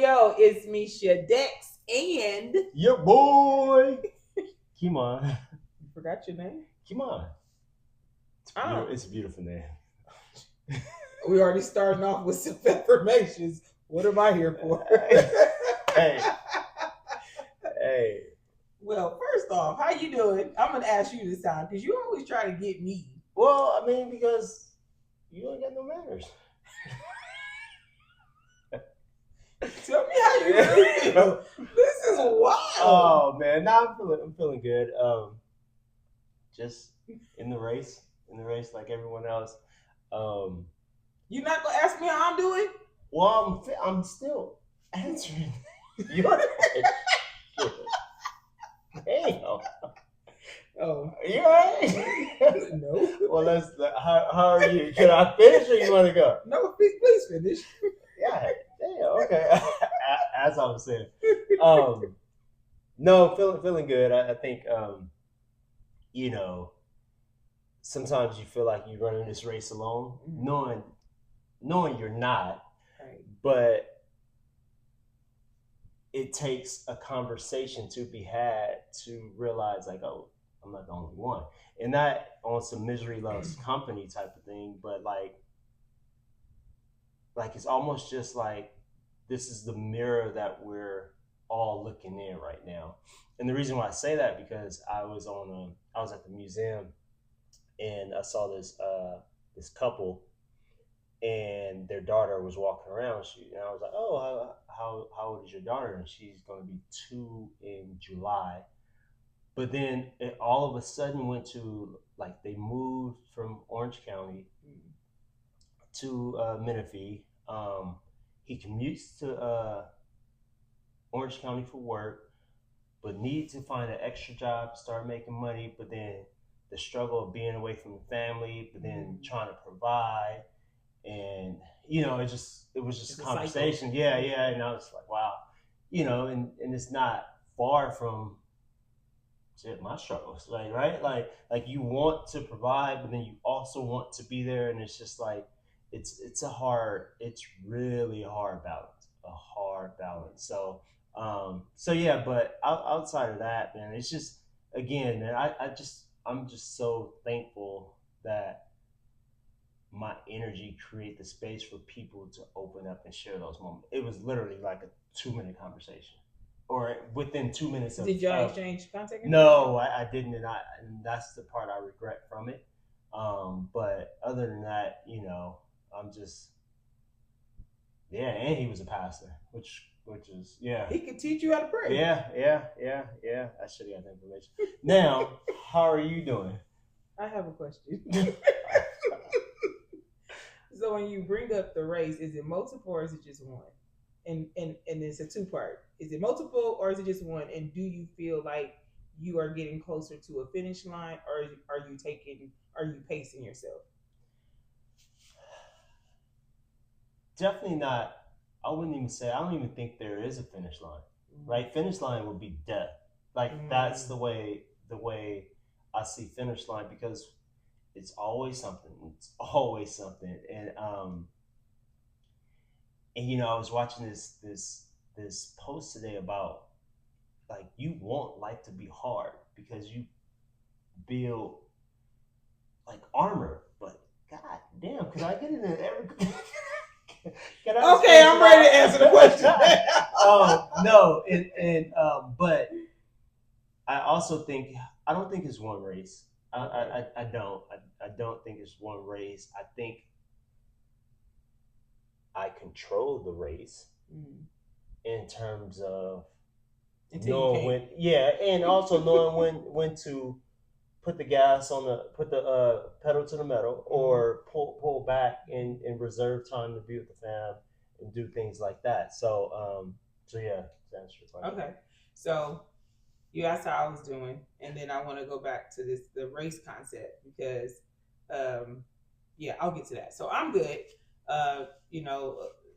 yo, it's Misha Dex and Your boy, Keymon. you forgot your name? Keymon. Oh. It's a beautiful name. We already starting off with some affirmations. What am I here for? Hey. Well, first off, how you doing? I'm gonna ask you this time because you always try to get me. Well, I mean, because you ain't got no manners. Tell me how you really feel. This is wild. Oh man, now I'm feeling good. Just in the race like everyone else. You're not gonna ask me how I'm doing? Well, I'm still answering your question. Damn. Oh, You alright? No. Well, how are you? Can I finish or you want to go? No, please finish. Yeah. Damn. Okay. As I was saying, no, feeling good. I think you know, sometimes you feel like you're running this race alone, knowing you're not, Right. but it takes a conversation to be had to realize like, oh, I'm not the only one. And not on some misery loves company type of thing, but like it's almost just like this is the mirror that we're all looking in right now. And the reason why I say that because I was at the museum and I saw this couple and their daughter was walking around. And I was like, oh, how old is your daughter? And she's going to be 2 in July. But then it all of a sudden went to like they moved from Orange County to Menifee. He commutes to Orange County for work, but needs to find an extra job, start making money. But then the struggle of being away from the family, but then trying to provide. And it was just a conversation. Yeah. And I was like, wow, and it's not far from my struggles, like, right? Like you want to provide, but then you also want to be there, and it's just like it's really a hard balance. So yeah, but outside of that, man, it's just again, man, I'm just so thankful that my energy create the space for people to open up and share those moments. It was literally like a 2-minute conversation, or within 2 minutes. Did y'all exchange contact? No, I didn't, and that's the part I regret from it. But other than that, I'm just and he was a pastor, which is He could teach you how to pray. Yeah. I should have got the information. Now, how are you doing? I have a question. So when you bring up the race, is it multiple or is it just one? And it's a 2-part. Is it multiple or is it just one? And do you feel like you are getting closer to a finish line, or are you pacing yourself? Definitely not. I don't even think there is a finish line. Right? Finish line would be death. Like that's the way I see finish line, because it's always something. And I was watching this post today about like you want life to be hard because you build like armor, but god damn, could I get into every Okay, I'm ready to answer the question. No, but I also think I don't think it's one race. I don't think it's one race. I think I control the race in terms of knowing when, and also knowing when to put the pedal to the metal, or pull back and reserve time to be with the fam and do things like that. So yeah, that's your question. Okay, so you asked how I was doing, and then I want to go back to the race concept because I'll get to that. So I'm good. A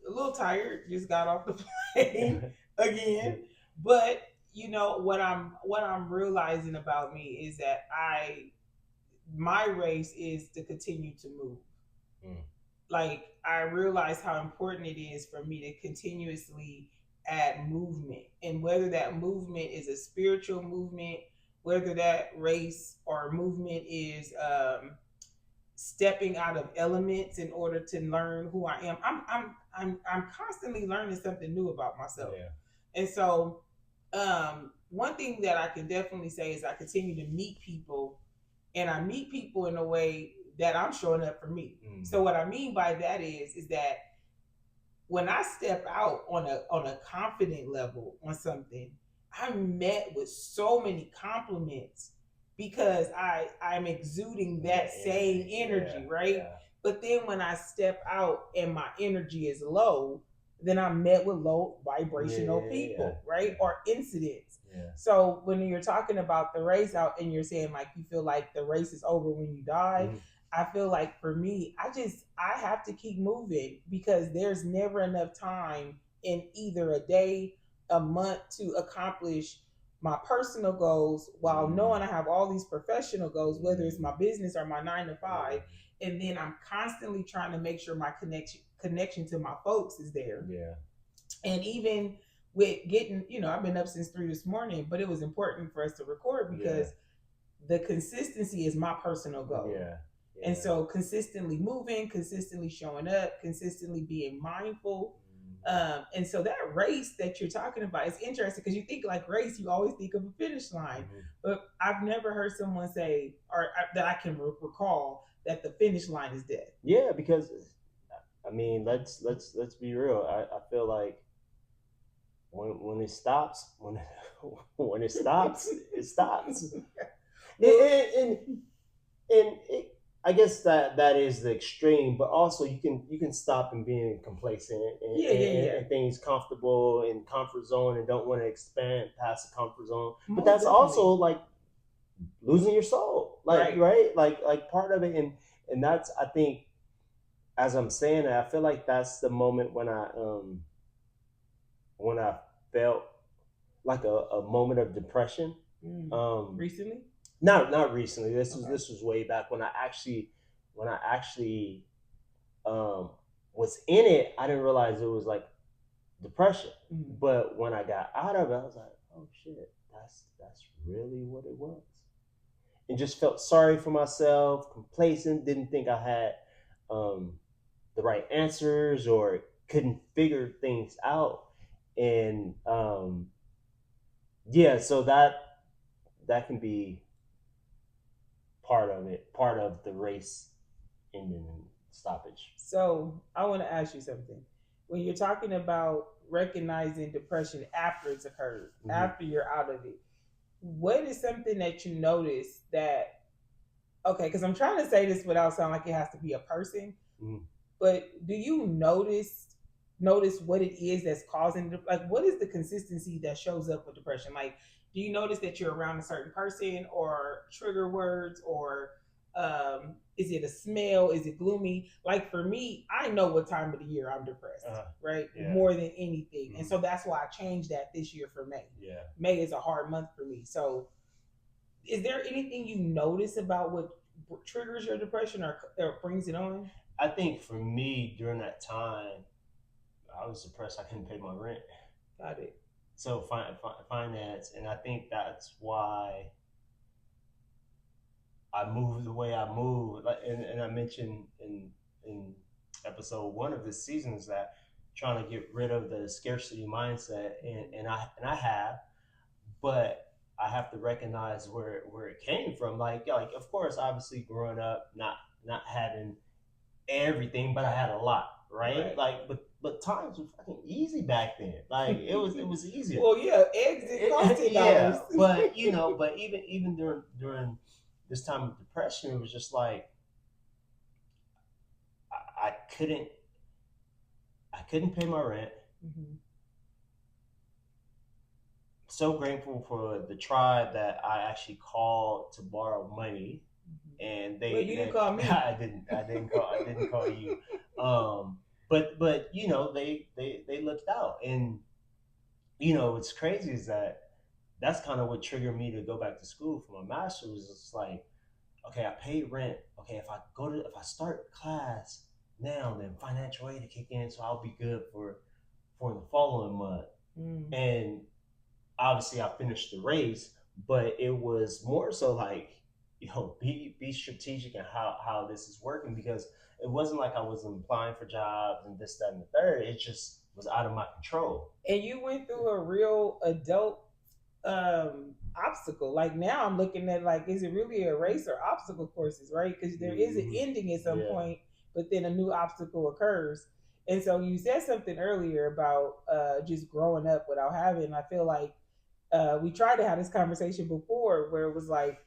little tired, just got off the plane again, but what I'm realizing about me is that my race is to continue to move. Like I realize how important it is for me to continuously add movement, and whether that movement is a spiritual movement, whether that race or movement is stepping out of elements in order to learn who I am. I'm constantly learning something new about myself. Yeah. And so one thing that I can definitely say is I continue to meet people, and I meet people in a way that I'm showing up for me. So what I mean by that is that when I step out on a confident level on something, I'm met with so many compliments because I'm exuding that same energy, right? Yeah. But then when I step out and my energy is low, then I'm met with low vibrational people, right? Or incidents. Yeah. So when you're talking about the race out and you're saying like you feel like the race is over when you die, I feel like for me, I have to keep moving because there's never enough time in either a day, a month to accomplish my personal goals while knowing I have all these professional goals, whether it's my business or my 9 to 5. And then I'm constantly trying to make sure my connection to my folks is there. Yeah. And even with getting, I've been up since 3 this morning, but it was important for us to record because the consistency is my personal goal. Yeah. Yeah. And so consistently moving, consistently showing up, consistently being mindful. And so that race that you're talking about is interesting because you think like race, you always think of a finish line. But I've never heard someone say, or that I can recall, that the finish line is death. Yeah, because I mean, let's be real. I feel like when it stops, when it stops, it stops. And I guess that is the extreme, but also you can stop and being complacent and things comfortable in comfort zone and don't want to expand past the comfort zone. But that's definitely also like losing your soul, like right? Like part of it, and that's, I think, as I'm saying that, I feel like that's the moment when I felt like a moment of depression. Recently? Not recently. This was way back when I actually was in it. I didn't realize it was like depression. But when I got out of it, I was like, oh shit, that's really what it was. And just felt sorry for myself, complacent, didn't think I had the right answers or couldn't figure things out. And so that can be part of it, part of the race ending and stoppage. So I want to ask you something. When you're talking about recognizing depression after it's occurred, after you're out of it, what is something that you notice that, okay, because I'm trying to say this without sounding like it has to be a person, but do you notice what it is that's causing, like, what is the consistency that shows up with depression? Like, do you notice that you're around a certain person or trigger words, or is it a smell? Is it gloomy? Like for me, I know what time of the year I'm depressed, right? Yeah. More than anything. And so that's why I changed that this year for May. Yeah. May is a hard month for me. So is there anything you notice about what triggers your depression or brings it on? I think for me, during that time, I was depressed. I couldn't pay my rent. Got it. So finance, and I think that's why I moved the way I moved. And I mentioned in episode 1 of this season is that trying to get rid of the scarcity mindset, and I have, but I have to recognize where it came from. Like of course, obviously growing up, not having everything, but I had a lot, right? Like, but times were fucking easy back then. Like it was easier. Well, yeah, eggs didn't cost $10. Yeah, but but even during this time of depression, it was just like I couldn't pay my rent. So grateful for the tribe that I actually called to borrow money. And you didn't call me. I didn't call you. But they looked out, and what's crazy is that's kind of what triggered me to go back to school for my master's. Was just like, okay, I paid rent. Okay, if I start class now, then financial aid to kick in, so I'll be good for the following month. Mm. And obviously I finished the race, but it was more so like, be strategic in how this is working, because it wasn't like I was applying for jobs and this, that, and the third. It just was out of my control. And you went through a real adult obstacle. Like now I'm looking at like, is it really a race or obstacle courses, right? Because there is an ending at some Yeah. point, but then a new obstacle occurs. And so you said something earlier about just growing up without having. I feel like we tried to have this conversation before where it was like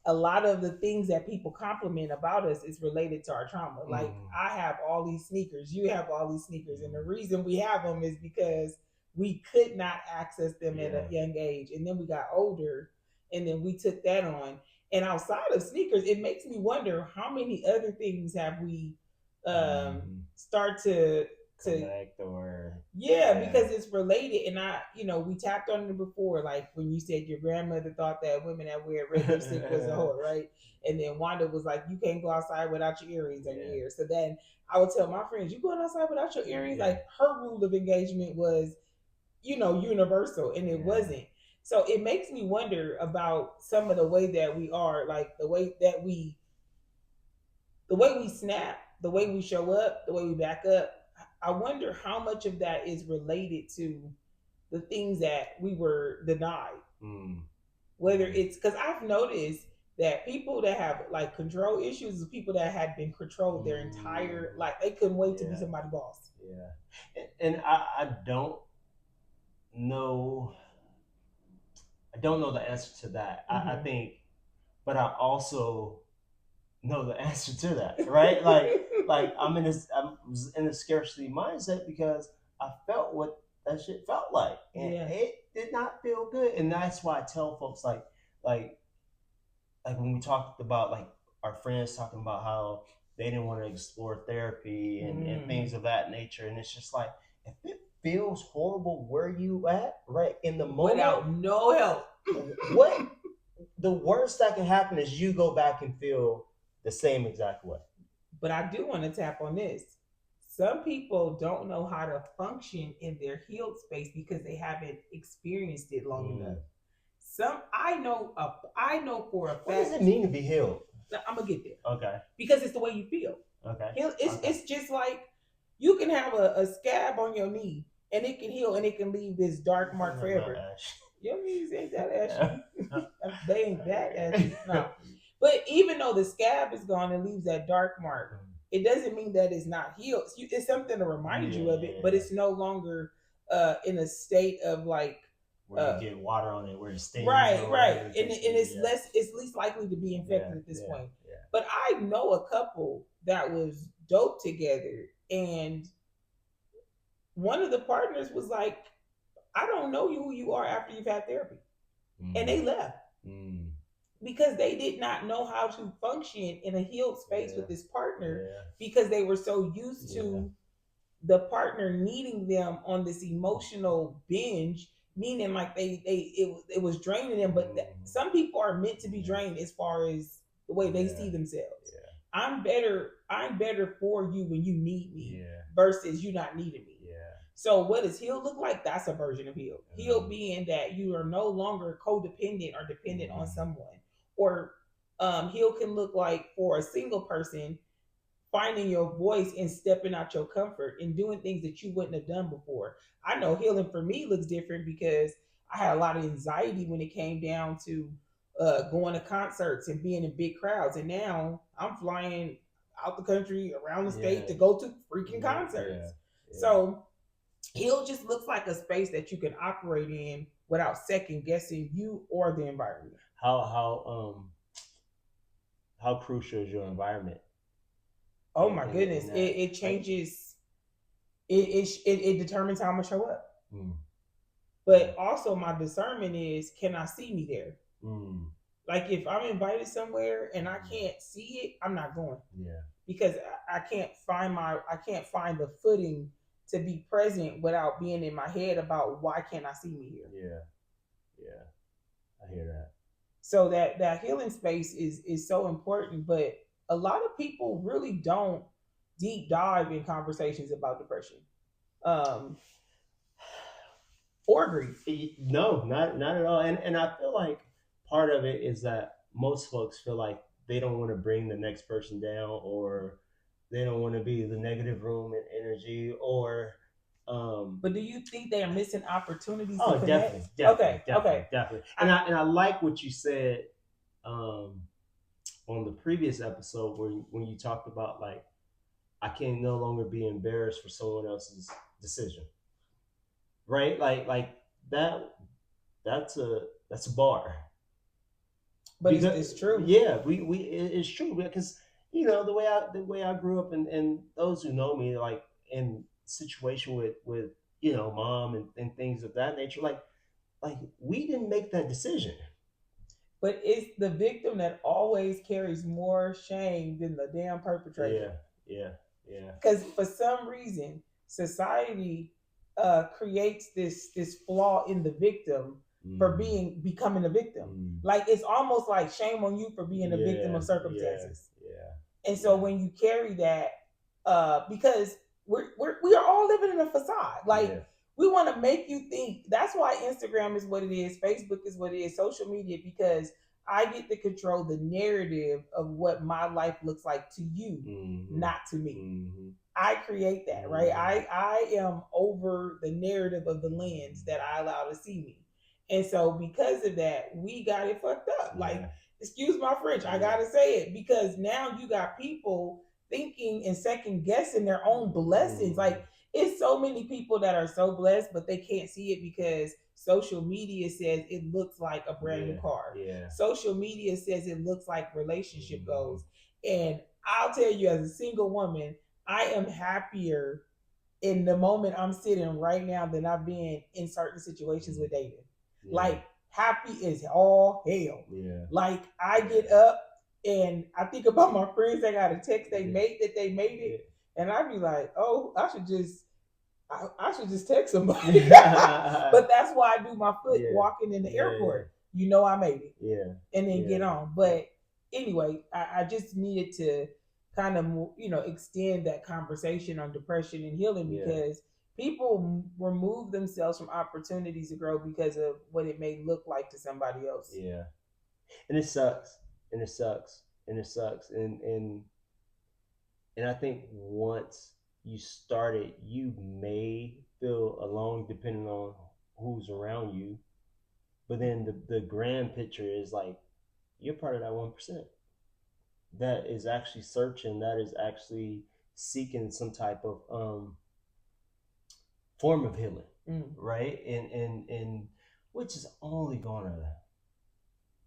a lot of the things that people compliment about us is related to our trauma. Like I have all these sneakers, you have all these sneakers, and the reason we have them is because we could not access them at a young age, and then we got older, and then we took that on. And outside of sneakers, it makes me wonder how many other things have we start to Connect or yeah, because it's related, and we tapped on it before, like when you said your grandmother thought that women that wear red lipstick was a whore, right? And then Wanda was like, you can't go outside without your earrings on your ears. So then I would tell my friends, you going outside without your earrings? Like her rule of engagement was, universal, and it wasn't. So it makes me wonder about some of the way that we are, like the way we snap, the way we show up, the way we back up. I wonder how much of that is related to the things that we were denied. Whether it's because I've noticed that people that have like control issues are people that had been controlled their entire life. They couldn't wait to be somebody's boss. And I don't know. I don't know the answer to that. I think, but I also know the answer to that, right? like I was in a scarcity mindset because I felt what that shit felt like, and it did not feel good. And that's why I tell folks like like when we talked about like our friends talking about how they didn't want to explore therapy and things of that nature, and it's just like, if it feels horrible where you at right in the moment without no help, what the worst that can happen is you go back and feel the same exact way. But I do want to tap on this. Some people don't know how to function in their healed space because they haven't experienced it long enough. I know for a fact. What does it mean to be healed? I'm gonna get there. Okay. Because it's the way you feel. Okay. It's just like you can have a scab on your knee and it can heal and it can leave this dark mark forever. Your knees ain't that ashy. They ain't that ashy. No. But even though the scab is gone and leaves that dark mark, it doesn't mean that it's not healed. It's something to remind you of it, but it's no longer in a state of like where you get water on it, where it stains. Right. And it's least likely to be infected at this point. But I know a couple that was dope together, and one of the partners was like, I don't know who you are after you've had therapy. And they left. Because they did not know how to function in a healed space with this partner because they were so used to the partner needing them on this emotional binge, meaning like it was draining them. But some people are meant to be drained as far as the way they see themselves. I'm better for you when you need me versus you not needing me. So what does heal look like? That's a version of heal. Heal being that you are no longer codependent or dependent on someone. Or heal can look like for a single person finding your voice and stepping out your comfort and doing things that you wouldn't have done before. I know healing for me looks different because I had a lot of anxiety when it came down to going to concerts and being in big crowds. And now I'm flying out the country, around the state to go to freaking concerts. So heal just looks like a space that you can operate in without second guessing you or the environment. How crucial is your environment? Oh my goodness, it changes. It determines how I'm gonna show up. But also my discernment is, can I see me there? Like if I'm invited somewhere and I can't see it, I'm not going. Because I can't find the footing to be present without being in my head about why can't I see me here. I hear that. So that healing space is so important, but a lot of people really don't deep dive in conversations about depression. or grief. No, not at all. And I feel like part of it is that most folks feel like they don't want to bring the next person down, or they don't want to be the negative room and energy, or But do you think they are missing opportunities to oh, connect? definitely, Okay, okay. definitely. And I like what you said um, on the previous episode when you talked about like I can no longer be embarrassed for someone else's decision, right? Like that. That's a bar. But Because it's true. yeah, it's true because the way I grew up, and those who know me, like in situation with mom and things of that nature, like we didn't make that decision. But it's the victim that always carries more shame than the damn Yeah, perpetrator. yeah, yeah. Because for some reason, society creates this flaw in the victim for Mm, becoming a victim. mm. Like it's almost like shame on you for being a victim Yeah, of yeah, circumstances. yeah, And so yeah, when you carry that, because we are all living in a facade. Like yeah, we want to make you think. That's why Instagram is what it is. Facebook is what it is. Social media, because I get to control the narrative of what my life looks like to you, mm-hmm, not to me. mm-hmm, I create that, right? mm-hmm. I am over the narrative of the lens that I allow to see me. And so because of that, we got it fucked up. Like, Yeah, excuse my French, I yeah, gotta say it because now you got people thinking and second guessing their own blessings. mm, Like it's so many people that are so blessed, but they can't see it because social media says it looks like a brand new yeah, car. yeah. Social media says it looks like relationship Mm-hmm. goals. And I'll tell you, as a single woman, I am happier in the moment I'm sitting right now than I've been in certain situations with dating. Yeah, Like happy as all hell. yeah, Like I yeah, get up and I think about my friends that got a text they yeah, made that they made yeah. it, and I be like, oh, I should just text somebody. Yeah, But that's why I do my foot yeah, walking in the yeah, airport. You know I made it, yeah, and then yeah, get on. yeah, But anyway, I just needed to kind of extend that conversation on depression and healing yeah, because people remove themselves from opportunities to grow because of what it may look like to somebody else. yeah. And it sucks, and it sucks, and it sucks, and I think once you start it, you may feel alone depending on who's around you, but then the grand picture is like you're part of that 1% that is actually searching, that is actually seeking some type of form of healing, right? And which is only gonna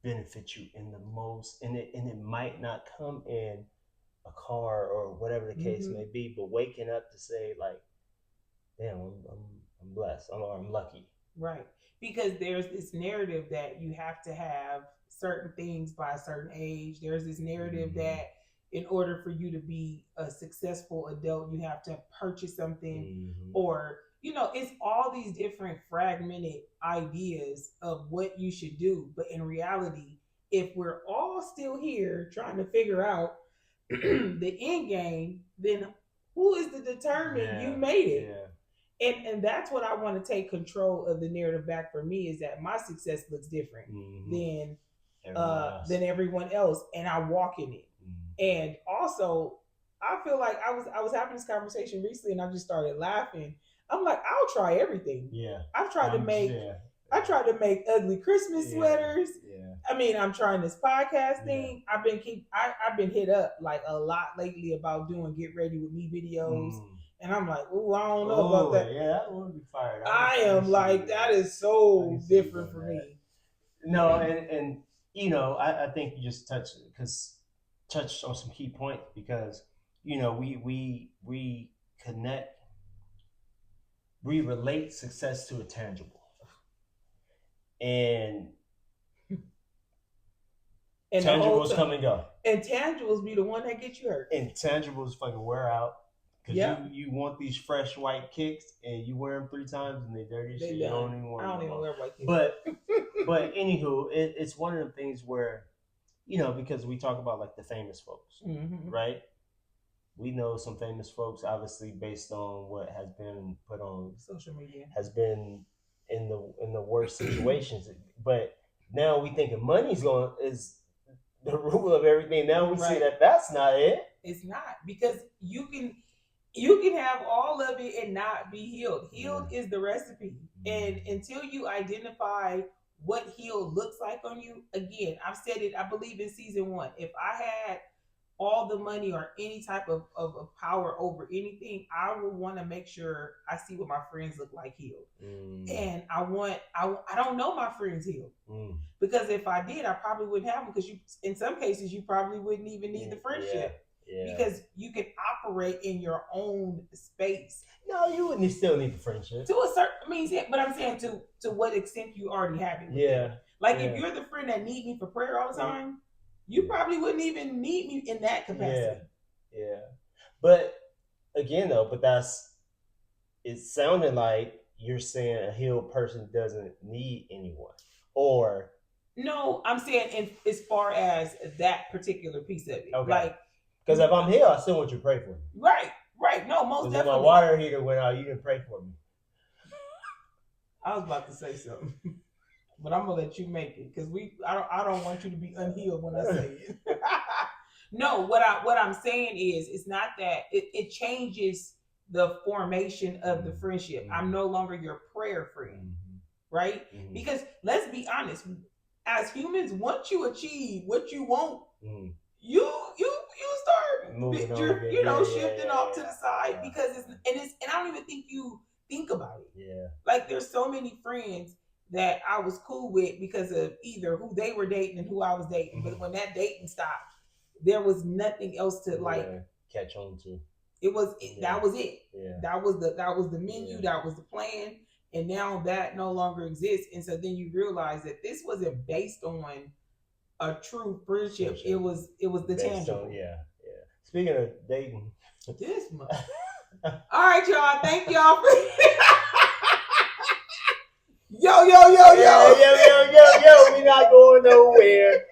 benefit you in the most, and it might not come in a car or whatever the case may be, but waking up to say like, damn, I'm blessed, I'm lucky, Right. Because there's this narrative that you have to have certain things by a certain age. There's this narrative that in order for you to be a successful adult, you have to purchase something or it's all these different fragmented ideas of what you should do. But in reality, if we're all still here trying to figure out the end game, then who is to determine you made it? Yeah. And that's what I want to take control of the narrative back for me is that my success looks different than everyone else, and I walk in it. And also, I feel like I was having this conversation recently, and I just started laughing. I'm like, I'll try everything. Yeah, I've tried to make. I tried to make ugly Christmas sweaters. Yeah. I mean, I'm trying this podcast thing. I've been hit up like a lot lately about doing get ready with me videos. And I'm like, oh, I don't know about that. Yeah, that would be fired. I am like, that is so different for me. No, and I think you just touched on some key points because we connect, we relate success to a tangible, and tangibles come and go. And tangibles be the one that gets you hurt. And tangibles fucking wear out. Because you want these fresh white kicks and you wear them 3 times and they dirty shit. You don't even wear them. I don't even wear white kicks. But anywho, it's one of the things where, because we talk about like the famous folks, right? We know some famous folks, obviously based on what has been put on social media, has been in the worst situations. But now we thinking money's going is the rule of everything. Now we see Right. that that's not it. It's not, because you can have all of it and not be healed. Healed is the recipe. And until you identify what healed looks like on you, again, I've said it, I believe in season 1. If I had all the money or any type of power over anything, I would want to make sure I see what my friends look like healed. And I don't know my friends healed. Because if I did, I probably wouldn't have them, because you, in some cases, you probably wouldn't even need the friendship. Yeah. Because you can operate in your own space. No, you wouldn't still need the friendship. To a certain, but I'm saying to what extent you already have it. Yeah. Like if you're the friend that need me for prayer all the time, you probably wouldn't even need me in that capacity. Yeah. But again, though, it sounded like you're saying a healed person doesn't need anyone, or no, I'm saying as far as that particular piece of it. Okay. Like, because if I'm healed, I still want you to pray for me. Right. No, most definitely. If my water heater went out, you didn't pray for me. I was about to say something, but I'm gonna let you make it, because I don't want you to be unhealed when I say it. No, what I'm saying is, it's not that it changes the formation of the friendship. I'm no longer your prayer friend, right? Because let's be honest, as humans, once you achieve what you want, you start shifting off to the side, because and I don't even think you think about it. Yeah. Like, there's so many friends that I was cool with because of either who they were dating and who I was dating. But when that dating stopped, there was nothing else to catch on to. That was it. Yeah. That was the menu. Yeah. That was the plan. And now that no longer exists. And so then you realize that this wasn't based on a true friendship. It was the tangible. Yeah. Speaking of dating, this month. All right, y'all. Thank y'all for yo. We not going nowhere.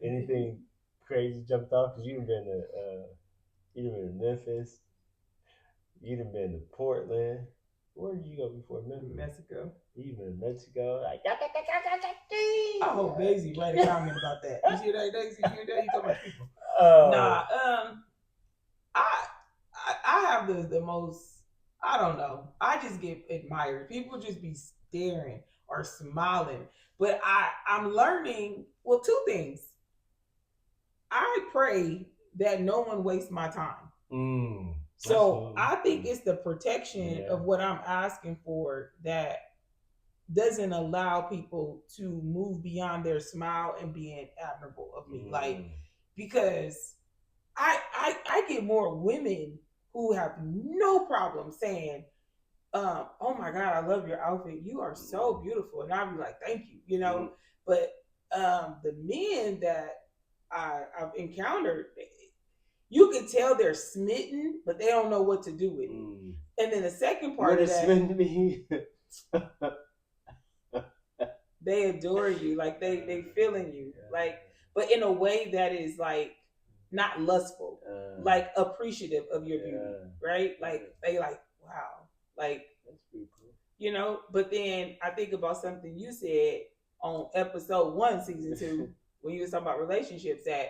Anything crazy jumped off? Because you've been to Memphis. You've been to Portland. Where did you go before Memphis? Mexico. You've been to Mexico. Like, I hope Daisy write a comment about that. You see that, Daisy? You hear that? You talking about people? I have the most. I don't know. I just get admired. People just be staring or smiling. But I'm learning, well, 2 things. I pray that no one wastes my time. So I think it's the protection of what I'm asking for that doesn't allow people to move beyond their smile and being admirable of me. Like, because I get more women who have no problem saying, oh my God, I love your outfit. You are so beautiful. And I'll be like, thank you, you know. But the men that I've encountered, you can tell they're smitten, but they don't know what to do with it. And then the second part of that, smitten mean? They adore you, like they feeling you, like, but in a way that is like not lustful, like appreciative of your beauty, right? Like they like, wow, like that's pretty cool, you know. But then I think about something you said on episode 1, season 2, when you was talking about relationships, that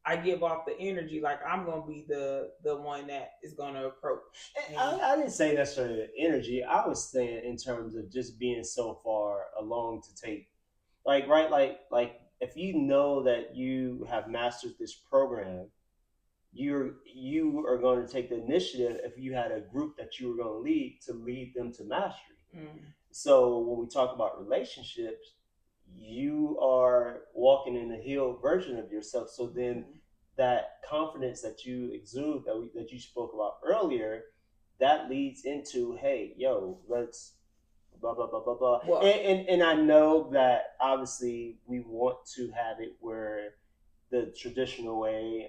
I give off the energy like I'm gonna be the one that is gonna approach. I didn't say necessarily the energy. I was saying in terms of just being so far along to take, like if you know that you have mastered this program, you are going to take the initiative. If you had a group that you were going to lead them to mastery. So when we talk about relationships, you are walking in a healed version of yourself. So then that confidence that you exude, that you spoke about earlier, that leads into, hey, yo, let's blah, blah, blah, blah, blah. Well, and I know that obviously we want to have it where the traditional way,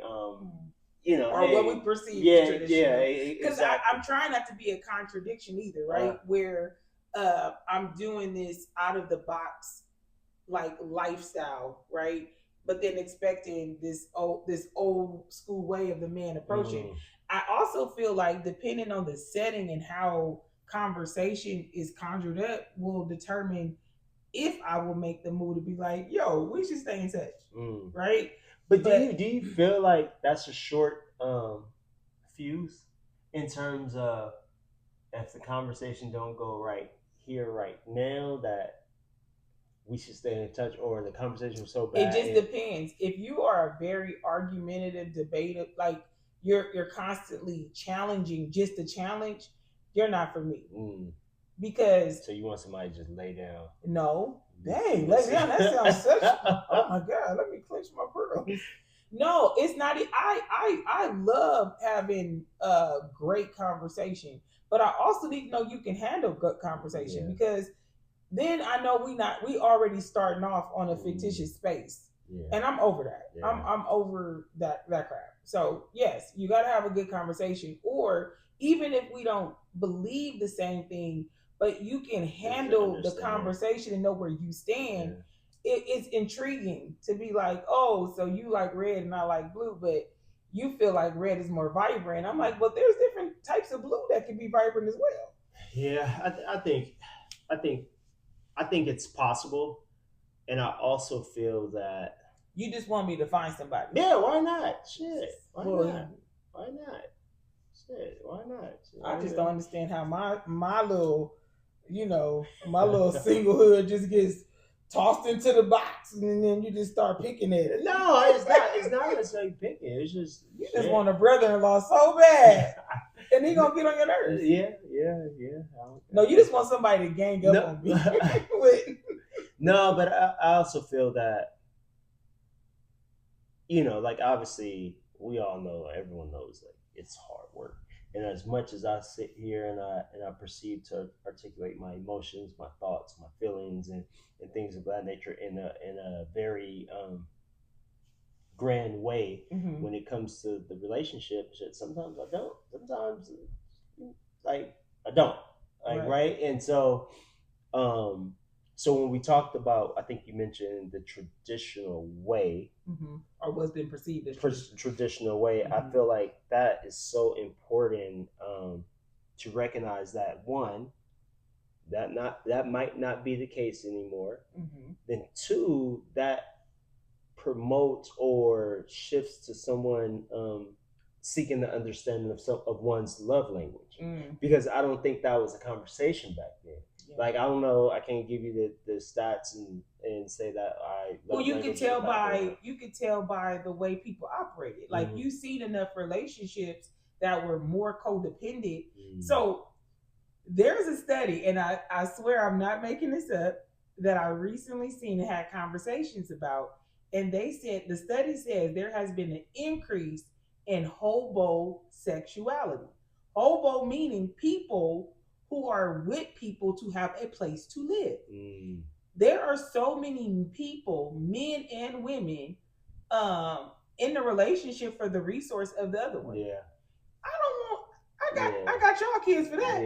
you know, or what we perceive as traditional. Because I'm trying not to be a contradiction either, right? Where I'm doing this out of the box, like lifestyle, right? But then expecting this old school way of the man approaching. I also feel like depending on the setting and how conversation is conjured up will determine if I will make the move to be like, yo, we should stay in touch. Right? But do you feel like that's a short fuse in terms of if the conversation don't go right here right now that we should stay in touch, or the conversation was so bad? It just depends. If you are a very argumentative, debative, like you're constantly challenging just to challenge, you're not for me. Because so you want somebody to just lay down? No, dang, lay down. That sounds such. Oh my god, let me clench my pearls. No, it's not. I love having a great conversation, but I also need to know you can handle good conversation because then I know we already starting off on a fictitious space, and I'm over that. I'm over that crap. So yes, you got to have a good conversation, or even if we don't believe the same thing, but you can handle the conversation and know where you stand. It's intriguing to be like, oh, so you like red and I like blue, but you feel like red is more vibrant. I'm like, well, there's different types of blue that can be vibrant as well. Yeah, I think it's possible, and I also feel that you just want me to find somebody. Yeah, why not? Shit, why not? Why not? Shit, why not? Shit, I just don't understand how my little, my little singlehood just gets tossed into the box and then you just start picking at it. No, it's not. It's not necessarily picking. It's just you just want a brother-in-law so bad, and he gonna get on your nerves. Yeah. No, you just want somebody to gang up on me. No, but I also feel that, like obviously we all know, everyone knows, like it's hard work. And as much as I sit here and I proceed to articulate my emotions, my thoughts, my feelings, and things of that nature in a very grand way, when it comes to the relationship, sometimes I don't. Sometimes, like I don't. Like right. And so, so when we talked about, I think you mentioned the traditional way, or what's been perceived as traditional way. I feel like that is so important to recognize that one, that might not be the case anymore. Then two, that promotes or shifts to someone seeking the understanding of one's love language, because I don't think that was a conversation back then. Like I don't know, I can't give you the stats and say that I. Well, you can tell by the way people operated. Like you've seen enough relationships that were more codependent. So there's a study, and I swear I'm not making this up, that I recently seen and had conversations about, and they said the study says there has been an increase in hobo sexuality. Hobo meaning people who are with people to have a place to live. There are so many people, men and women, in the relationship for the resource of the other one. I got y'all kids for that.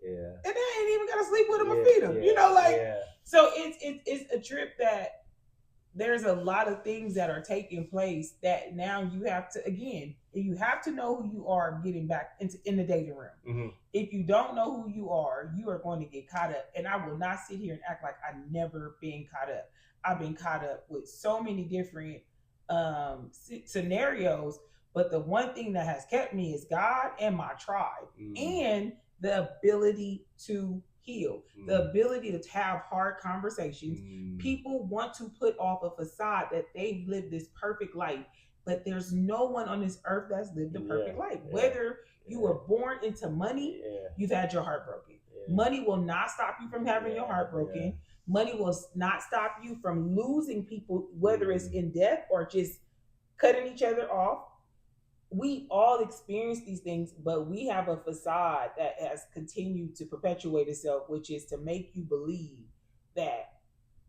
And I ain't even gotta sleep with them or feed them. So it's a trip that there's a lot of things that are taking place that now you have to know who you are getting back in the dating room. If you don't know who you are going to get caught up. And I will not sit here and act like I've never been caught up. I've been caught up with so many different scenarios, but the one thing that has kept me is God and my tribe, and the ability to heal, the ability to have hard conversations. People want to put off a facade that they've lived this perfect life, but there's no one on this earth that's lived a perfect life. Whether you were born into money, you've had your heart broken. Money will not stop you from having your heart broken. Money will not stop you from losing people, whether it's in death or just cutting each other off. We all experience these things, but we have a facade that has continued to perpetuate itself, which is to make you believe that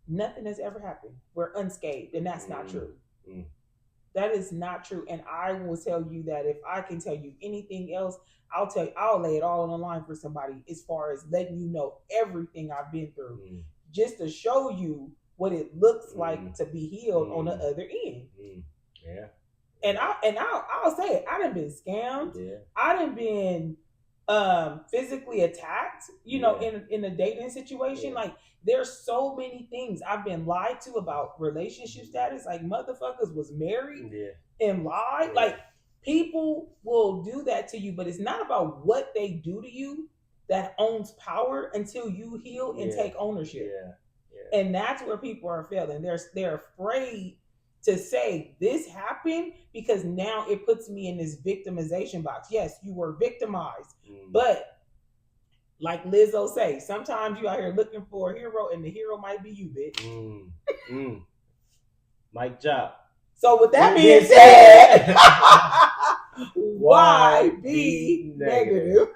nothing has ever happened. We're unscathed, and that's not true. That is not true. And I will tell you that if I can tell you anything else, I'll lay it all on the line for somebody as far as letting you know everything I've been through, just to show you what it looks like to be healed on the other end. And I'll say it. I done been scammed. I done been physically attacked, in a dating situation. Like there's so many things I've been lied to about relationship status. Like motherfuckers was married and lied. Like people will do that to you, but it's not about what they do to you that owns power until you heal and take ownership. And that's where people are failing. They're afraid to say this happened because now it puts me in this victimization box. Yes, you were victimized, but like Lizzo say, sometimes you out here looking for a hero, and the hero might be you, bitch. Mic drop. So with that being said, why be negative?